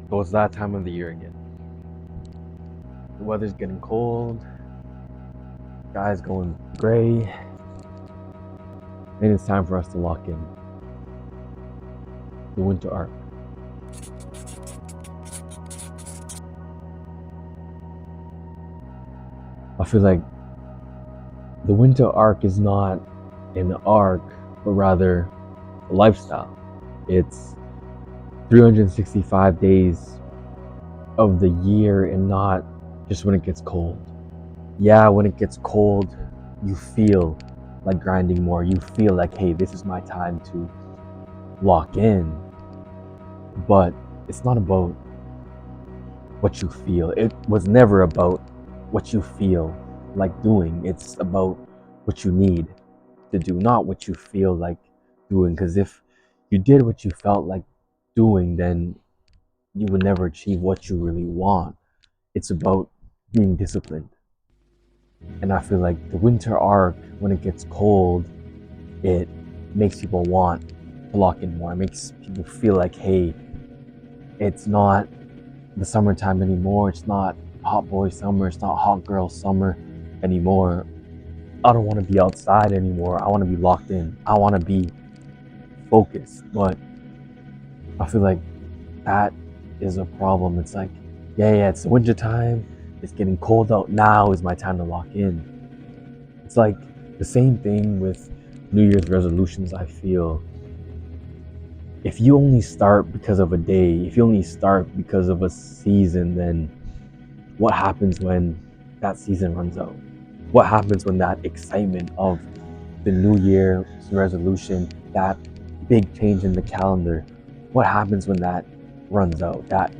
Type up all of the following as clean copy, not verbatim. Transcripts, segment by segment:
So it's that time of the year again. The weather's getting cold, sky's going gray, and it's time for us to lock in the winter arc. I feel like the winter arc is not an arc, but rather a lifestyle. It's 365 days of the year and not just when it gets cold. Yeah, when it gets cold, you feel like grinding more. You feel like, hey, this is my time to lock in. But it's not about what you feel. It was never about what you feel like doing. It's about what you need to do, not what you feel like doing. Because if you did what you felt like doing, then you would never achieve what you really want. It's about being disciplined. And I feel like the winter arc, when it gets cold, it makes people want to lock in more. It makes people feel like, hey, it's not the summertime anymore. It's not hot boy summer. It's not hot girl summer anymore. I don't want to be outside anymore. I want to be locked in. I want to be focused. But I feel like that is a problem. It's like, yeah, it's the winter time. It's getting cold out. Now is my time to lock in. It's like the same thing with New Year's resolutions, I feel. If you only start because of a day, if you only start because of a season, then what happens when that season runs out? What happens when that excitement of the New Year's resolution, that big change in the calendar, what happens when that runs out? That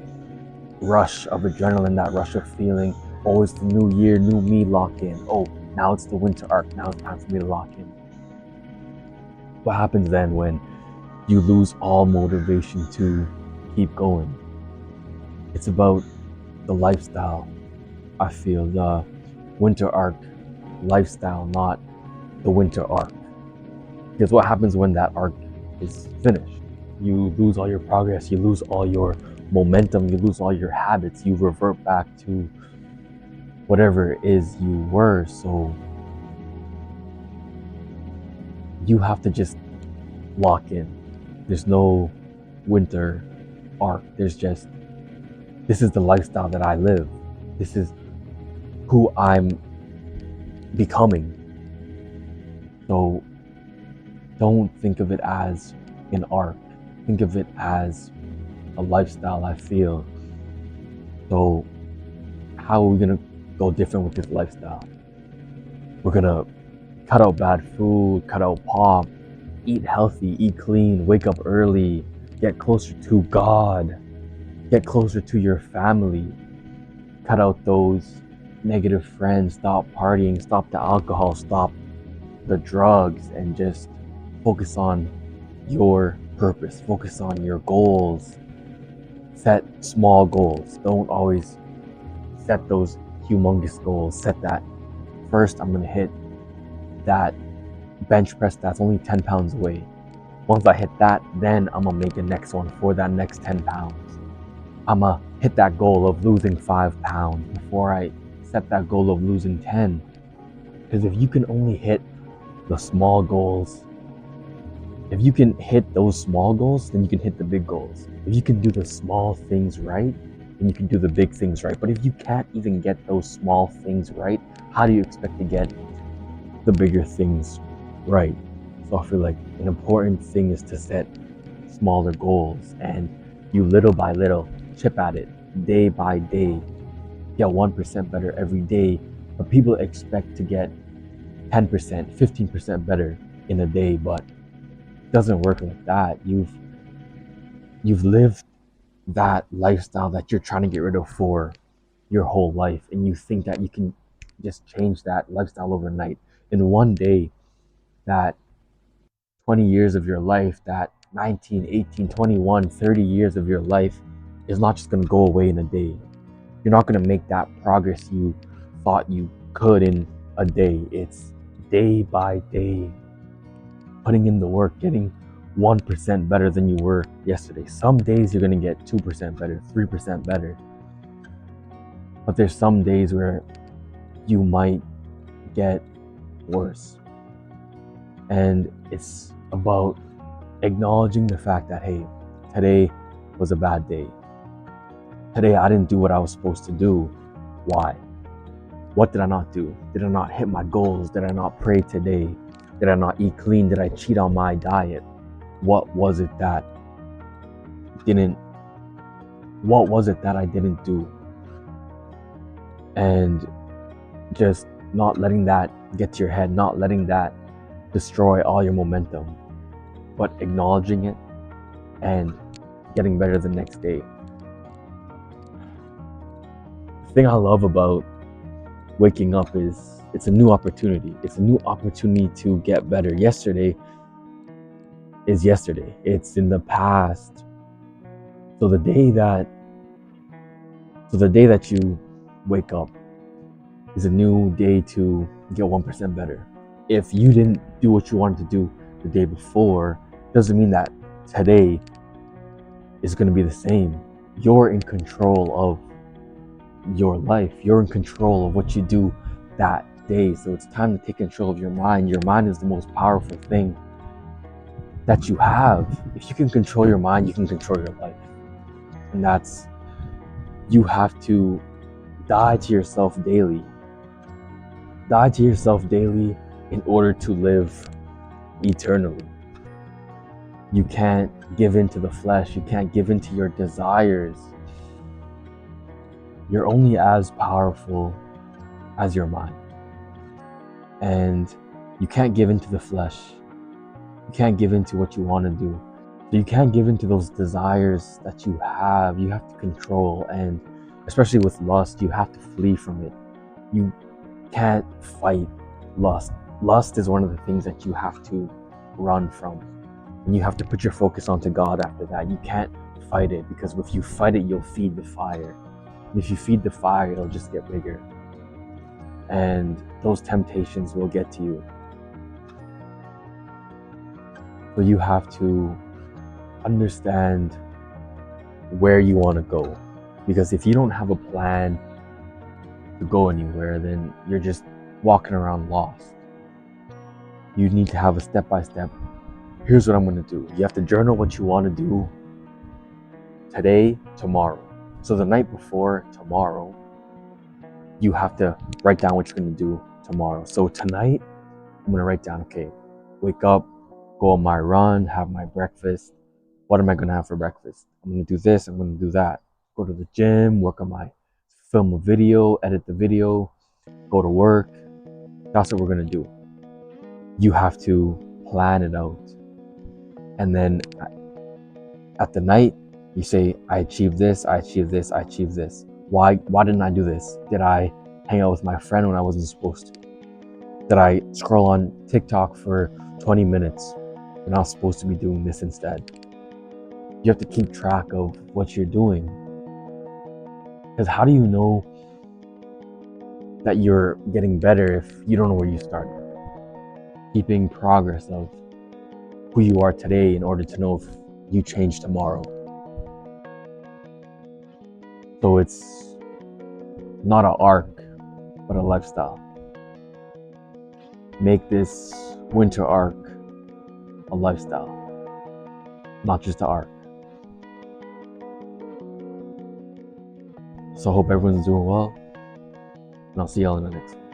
rush of adrenaline, that rush of feeling, oh, it's the new year, new me, lock in. Oh, now it's the winter arc, now it's time for me to lock in. What happens then when you lose all motivation to keep going? It's about the lifestyle, I feel, the winter arc lifestyle, not the winter arc. Because what happens when that arc is finished? You lose all your progress, you lose all your momentum, you lose all your habits, you revert back to whatever it is you were. So you have to just lock in. There's no winter arc. There's just, this is the lifestyle that I live. This is who I'm becoming. So don't think of it as an arc. Think of it as a lifestyle, I feel. So how are we gonna go different with this lifestyle? We're gonna cut out bad food, cut out pop, eat healthy, eat clean, wake up early, get closer to God, get closer to your family, cut out those negative friends, stop partying, stop the alcohol, stop the drugs, and just focus on your purpose, focus on your goals. Set small goals. Don't always set those humongous goals. Set that first, I'm gonna hit that bench press that's only 10 pounds away. Once I hit that, then I'm gonna make a next one for that next 10 pounds. I'm gonna hit that goal of losing 5 pounds before I set that goal of losing 10. Because if you can only hit the small goals, if you can hit those small goals, then you can hit the big goals. If you can do the small things right, then you can do the big things right. But if you can't even get those small things right, how do you expect to get the bigger things right? So I feel like an important thing is to set smaller goals, and you little by little chip at it day by day, get 1% better every day. But people expect to get 10%, 15% better in a day, but it doesn't work like that. You've lived that lifestyle that you're trying to get rid of for your whole life, and you think that you can just change that lifestyle overnight in one day. That 20 years of your life, that 19, 18, 21, 30 years of your life is not just going to go away in a day. You're not going to make that progress you thought you could in a day. It's day by day, putting in the work, getting 1% better than you were yesterday. Some days you're going to get 2% better, 3% better. But there's some days where you might get worse. And it's about acknowledging the fact that, hey, today was a bad day. Today I didn't do what I was supposed to do. Why? What did I not do? Did I not hit my goals? Did I not pray today? Did I not eat clean? Did I cheat on my diet? What was it that I didn't do? And just not letting that get to your head, not letting that destroy all your momentum, but acknowledging it and getting better the next day. The thing I love about waking up is it's a new opportunity. It's a new opportunity to get better. Yesterday is yesterday. It's in the past. So the day that you wake up is a new day to get 1% better. If you didn't do what you wanted to do the day before, doesn't mean that today is going to be the same. You're in control of your life. You're in control of what you do that day. So it's time to take control of your mind. Your mind is the most powerful thing that you have. If you can control your mind, you can control your life. And that's, you have to die to yourself daily. Die to yourself daily in order to live eternally. You can't give in to the flesh. You can't give in to your desires. You're only as powerful as your mind. And you can't give in to the flesh. You can't give in to what you want to do. So you can't give in to those desires that you have. You have to control, and especially with lust, you have to flee from it. You can't fight lust. Lust is one of the things that you have to run from. And you have to put your focus onto God after that. You can't fight it, because if you fight it, you'll feed the fire. And if you feed the fire, it'll just get bigger. And those temptations will get to you. So you have to understand where you want to go. Because if you don't have a plan to go anywhere, then you're just walking around lost. You need to have a step-by-step. Here's what I'm going to do. You have to journal what you want to do today, tomorrow. So the night before tomorrow, you have to write down what you're going to do tomorrow. So tonight, I'm going to write down, okay, wake up, go on my run, have my breakfast. What am I going to have for breakfast? I'm going to do this, I'm going to do that. Go to the gym, film a video, edit the video, go to work. That's what we're going to do. You have to plan it out. And then at the night, you say, I achieved this, I achieved this, I achieved this. Why didn't I do this? Did I hang out with my friend when I wasn't supposed to? Did I scroll on TikTok for 20 minutes when I was supposed to be doing this instead? You have to keep track of what you're doing. Because how do you know that you're getting better if you don't know where you started? Keeping progress of who you are today in order to know if you change tomorrow. So it's not an arc, but a lifestyle. Make this winter arc a lifestyle, not just an arc. So I hope everyone's doing well, and I'll see y'all in the next one.